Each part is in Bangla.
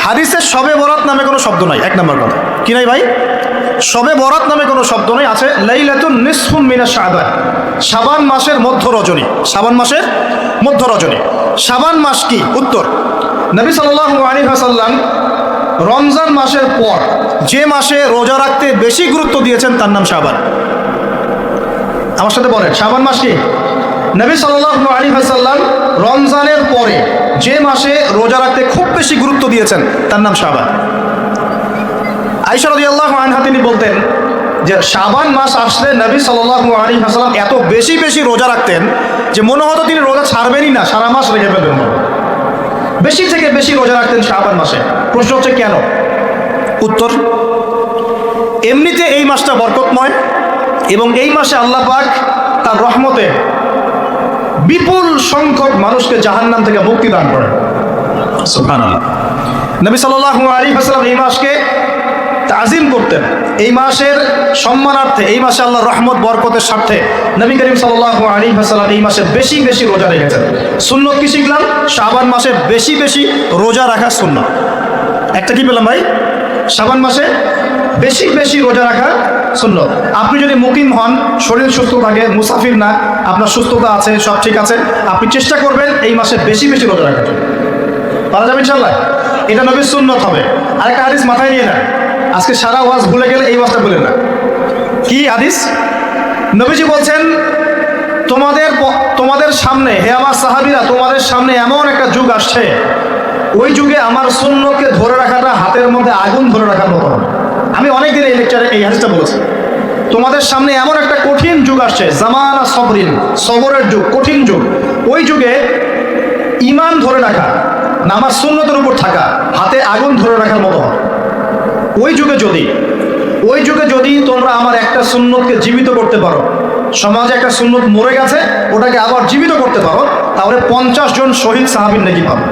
হাদিসে শবে বরাত নামে কোনো শব্দ নাই, এক নম্বর কথা। কি নাই ভাই? শবে বরাত নামে কোনো শব্দ নেই। আছে লাইলাতুন নিসফুম মিনাশ শাবান, শাবান মাসের মধ্য রজনী। শাবান মাসের মধ্য রজনী। শাবান মাস কি? উত্তর, নবী সাল্লাল্লাহু আলাইহি ওয়াসাল্লাম রমজান মাসের পর যে মাসে রোজা রাখতে বেশি গুরুত্ব দিয়েছেন তার নাম শাবান। আমার সাথে বলেন, শাবান মাস কি? নবী সাল্লাল্লাহু আলাইহি ওয়াসাল্লাম রমজানের পরে যে মাসে রোজা রাখতে খুব বেশি গুরুত্ব দিয়েছেন তার নাম শাবান। আয়েশা রাদিয়াল্লাহু আনহা তিনি বলতেন যে শাবান মাস আসলে নবী সাল্লাল্লাহু আলাইহি ওয়াসাল্লাম এত বেশি বেশি রোজা রাখতেন যে মনে হতো তিনি রোজা ছাড়বেনই না, সারা মাস রেখে ফেলবেন। বেশি থেকে বেশি রোজা রাখতেন শাবান মাসে। প্রশ্ন হচ্ছে কেন? উত্তর, এমনিতে এই মাসটা বরকতময় এবং এই মাসে আল্লাহ পাক তার রহমতে বিপুল সংখ্যক মানুষকে জাহান্নাম থেকে মুক্তি দান করেন। সুবহানাল্লাহ। নবী সাল্লাল্লাহু আলাইহি ওয়াসাল্লাম এই মাসকে তাজিম করতেন। এই মাসের সম্মানার্থে, এই মাসে আল্লাহর রহমত বরকতের স্বার্থে নবী করিম সাল্লাল্লাহু আলাইহি ওয়াসাল্লাম এই মাসে বেশি বেশি রোজা রেখেছেন। সুন্নত কি শিখলাম? শাবান মাসে বেশি বেশি রোজা রাখা সুন্নত। একটা কি পেলাম ভাই? শাবান মাসে বেশি বেশি রোজা রাখা সুন্নত। আপনি যদি মুকিম হন, শরীর সুস্থ থাকে, মুসাফির না, আপনার সুস্থতা আছে, সব ঠিক আছে, আপনি চেষ্টা করবেন এই মাসে বেশি বেশি রোজা রাখার জন্য। পারা যাবে ইনশাআল্লাহ। এটা নবীর সুন্নত হবে। আরেকটা হাদিস মাথায় নিয়ে না, আজকে সারা ওয়াজ ভুলে গেলে এই ওয়াজটা ভুলে না। কি হাদিস? নবীজি বলছেন, তোমাদের সামনে, হে আমার সাহাবীরা, তোমাদের সামনে এমন একটা যুগ আসছে, ওই যুগে আমার সুন্নতকে ধরে রাখাটা হাতের মধ্যে আগুন ধরে রাখার মতো হবে। আমি অনেকদিন এই লেকচারে এই হাদিসটা বলেছি। তোমাদের সামনে এমন একটা কঠিন যুগ আসছে, জামানা সবরিন, সবরের যুগ, কঠিন যুগ। ওই যুগে ঈমান ধরে রাখা, নামাজ সুন্নতের উপর থাকা হাতে আগুন ধরে রাখার মতো হবে। ওই যুগে যদি তোমরা আমার একটা সুন্নতকে জীবিত করতে পারো, সমাজে একটা সুন্নত মরে গেছে, ওটাকে আবার জীবিত করতে পারো, তাহলে 50 জন শহীদ সাহাবীর নেকি পাবে।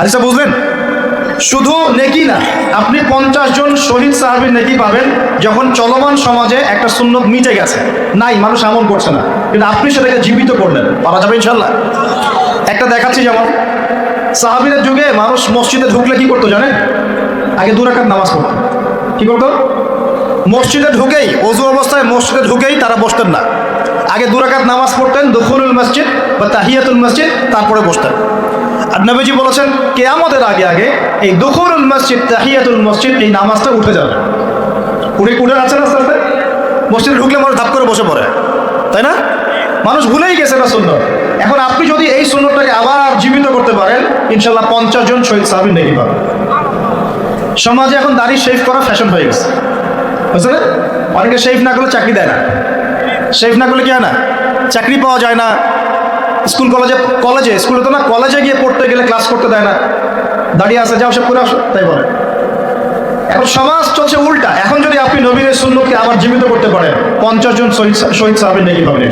আচ্ছা, বুঝলেন? শুধু নেকি না, আপনি 50 জন শহীদ সাহাবীর নেকি পাবেন যখন চলমান সমাজে একটা সুন্নত মিটে গেছে, নাই, মানুষ আমল করছে না, কিন্তু আপনি সেটাকে জীবিত করলেন। পারা যাবে ইনশাল্লাহ। একটা দেখাচ্ছি, যেমন সাহাবীদের যুগে মানুষ মসজিদে ঢুকলে কি করতো জানেন? আগে 2 রাকাত নামাজ পড়তো। কি করতো? মসজিদে ঢুকেই, ওযু অবস্থায় মসজিদে ঢুকেই তারা বসতেন না। আগে 2 রাকাত নামাজ পড়তেন, দুখুলুল মসজিদ বা তাহিয়াতুল মসজিদ, তারপরে বসতেন। আর নবীজি বলেছেন কিয়ামতের আগে আগে এই দুখুলুল মসজিদ, তাহিয়াতুল মসজিদ, এই নামাজটা উঠে যাবে। উঠে যাচ্ছে না আস্তে আস্তে। মসজিদে ঢুকলে মানুষ ধাপ করে বসে পড়ে, তাই না? মানুষ ভুলেই গেছে না সুন্নত। এখন আপনি যদি এই সুন্নতটাকে আবার জীবিত করতে পারেন, ইনশাল্লাহ 50 জন শহীদ সাহাবীর নেকি পাবেন। সমাজে এখন দাড়ি শেভ করা ফ্যাশন হয়ে গেছে, বুঝছে না? অনেকে শেভ না করলে চাকরি দেয় না। শেভ না করলে কি হয় না? চাকরি পাওয়া যায় না। স্কুলে তো না, কলেজে গিয়ে পড়তে গেলে ক্লাস করতে দেয় না। দাঁড়িয়ে আসে, যাও সব করে আসো, তাই বলে। এখন সমাজ চলছে উল্টা। এখন যদি আপনি নবীর সুন্নতকে আবার জীবিত করতে পারেন, 50 জন শহীদ সাহাবীর নেকি পাবেন।